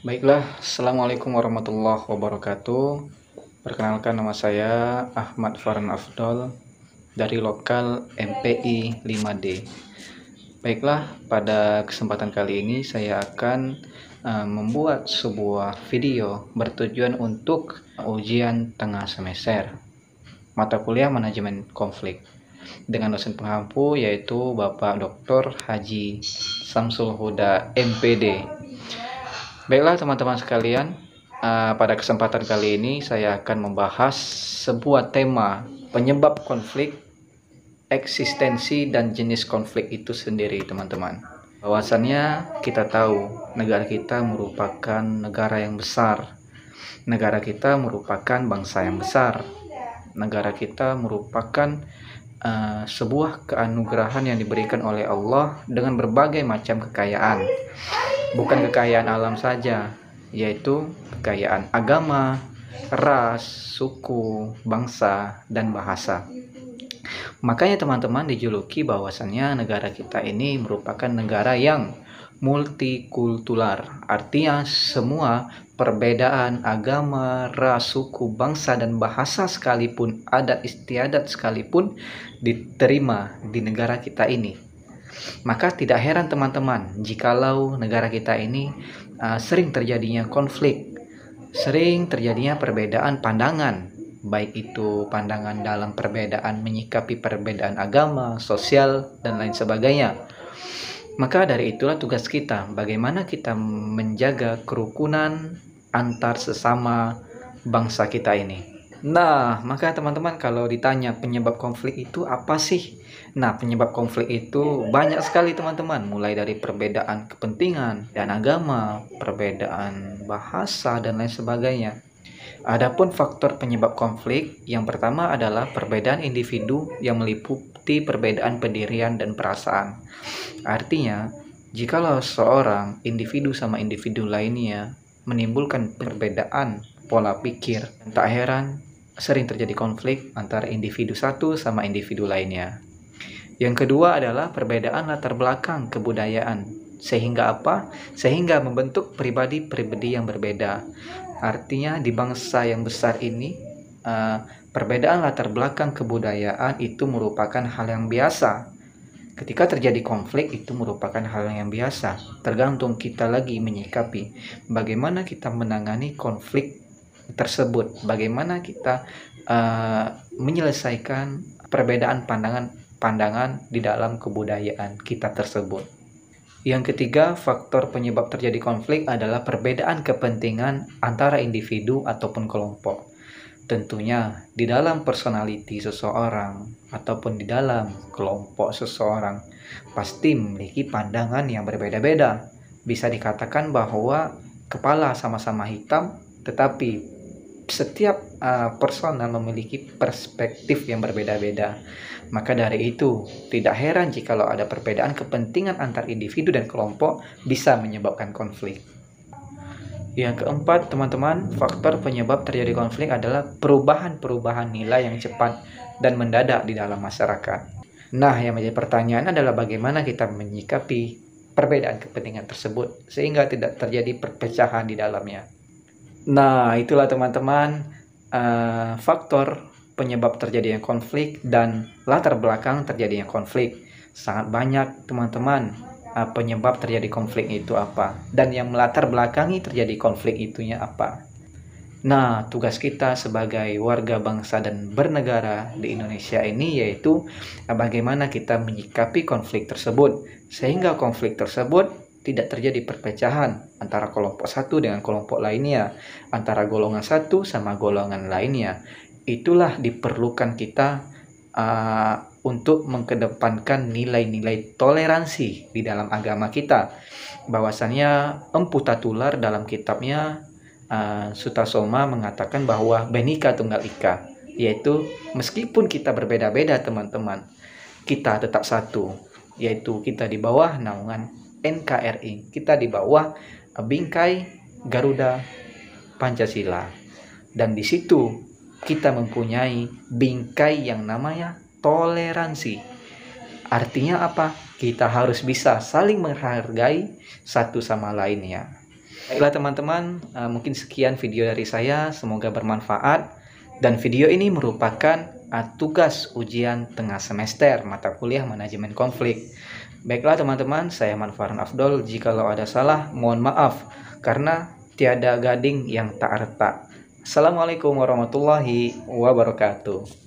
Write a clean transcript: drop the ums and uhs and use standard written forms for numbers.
Baiklah, Assalamualaikum warahmatullahi wabarakatuh. Perkenalkan, nama saya Ahmad Farhan Afdol dari lokal MPI 5D. Baiklah, pada kesempatan kali ini saya akan membuat sebuah video bertujuan untuk ujian tengah semester mata kuliah manajemen konflik dengan dosen pengampu yaitu Bapak Dr. Haji Samsul Huda MPD. Baiklah teman-teman sekalian, pada kesempatan kali ini saya akan membahas sebuah tema penyebab konflik, eksistensi dan jenis konflik itu sendiri teman-teman. Bahwasannya kita tahu negara kita merupakan negara yang besar, negara kita merupakan bangsa yang besar, negara kita merupakan sebuah keanugerahan yang diberikan oleh Allah dengan berbagai macam kekayaan. Bukan kekayaan alam saja, yaitu kekayaan agama, ras, suku, bangsa, dan bahasa. Makanya teman-teman dijuluki bahwasannya negara kita ini merupakan negara yang multikultural. Artinya semua perbedaan agama, ras, suku, bangsa, dan bahasa sekalipun, adat istiadat sekalipun diterima di negara kita ini. Maka tidak heran teman-teman jikalau negara kita ini sering terjadinya konflik, sering terjadinya perbedaan pandangan, baik itu pandangan dalam perbedaan menyikapi perbedaan agama, sosial, dan lain sebagainya. Maka dari itulah tugas kita, bagaimana kita menjaga kerukunan antar sesama bangsa kita ini. Nah, maka teman-teman kalau ditanya penyebab konflik itu apa sih? Nah, penyebab konflik itu banyak sekali teman-teman, mulai dari perbedaan kepentingan dan agama, perbedaan bahasa, dan lain sebagainya. Adapun faktor penyebab konflik, yang pertama adalah perbedaan individu yang meliputi perbedaan pendirian dan perasaan. Artinya, jikalau seorang individu sama individu lainnya menimbulkan perbedaan pola pikir, tak heran sering terjadi konflik antara individu satu sama individu lainnya. Yang kedua adalah perbedaan latar belakang kebudayaan. Sehingga apa? Sehingga membentuk pribadi-pribadi yang berbeda. Artinya di bangsa yang besar ini, perbedaan latar belakang kebudayaan itu merupakan hal yang biasa. Ketika terjadi konflik itu merupakan hal yang biasa. Tergantung kita lagi menyikapi bagaimana kita menangani konflik tersebut, bagaimana kita menyelesaikan perbedaan pandangan di dalam kebudayaan kita tersebut. Yang ketiga, faktor penyebab terjadi konflik adalah perbedaan kepentingan antara individu ataupun kelompok. Tentunya di dalam personality seseorang ataupun di dalam kelompok seseorang pasti memiliki pandangan yang berbeda-beda. Bisa dikatakan bahwa kepala sama-sama hitam, tetapi setiap personal memiliki perspektif yang berbeda-beda. Maka dari itu, tidak heran jikalau ada perbedaan kepentingan antar individu dan kelompok bisa menyebabkan konflik. Yang keempat, teman-teman, faktor penyebab terjadi konflik adalah perubahan-perubahan nilai yang cepat dan mendadak di dalam masyarakat. Nah, yang menjadi pertanyaan adalah bagaimana kita menyikapi perbedaan kepentingan tersebut sehingga tidak terjadi perpecahan di dalamnya. Nah, itulah teman-teman faktor penyebab terjadinya konflik dan latar belakang terjadinya konflik. Sangat banyak teman-teman penyebab terjadi konflik itu apa dan yang melatar belakangi terjadi konflik itunya apa. Nah, tugas kita sebagai warga bangsa dan bernegara di Indonesia ini yaitu bagaimana kita menyikapi konflik tersebut sehingga konflik tersebut tidak terjadi perpecahan antara kelompok satu dengan kelompok lainnya, antara golongan satu sama golongan lainnya. Itulah diperlukan kita untuk mengedepankan nilai-nilai toleransi di dalam agama kita. Bahwasannya Empu Tatular dalam kitabnya Sutasoma mengatakan bahwa Bhinneka Tunggal Ika, yaitu meskipun kita berbeda-beda teman-teman, kita tetap satu, yaitu kita di bawah naungan NKRI, kita di bawah bingkai Garuda Pancasila, dan di situ kita mempunyai bingkai yang namanya toleransi. Artinya apa? Kita harus bisa saling menghargai satu sama lainnya. Baiklah teman-teman, mungkin sekian video dari saya, semoga bermanfaat. Dan video ini merupakan tugas ujian tengah semester mata kuliah manajemen konflik. Baiklah teman-teman, saya Manfaran Afdol. Jikalau ada salah, mohon maaf karena tiada gading yang tak retak. Assalamualaikum warahmatullahi wabarakatuh.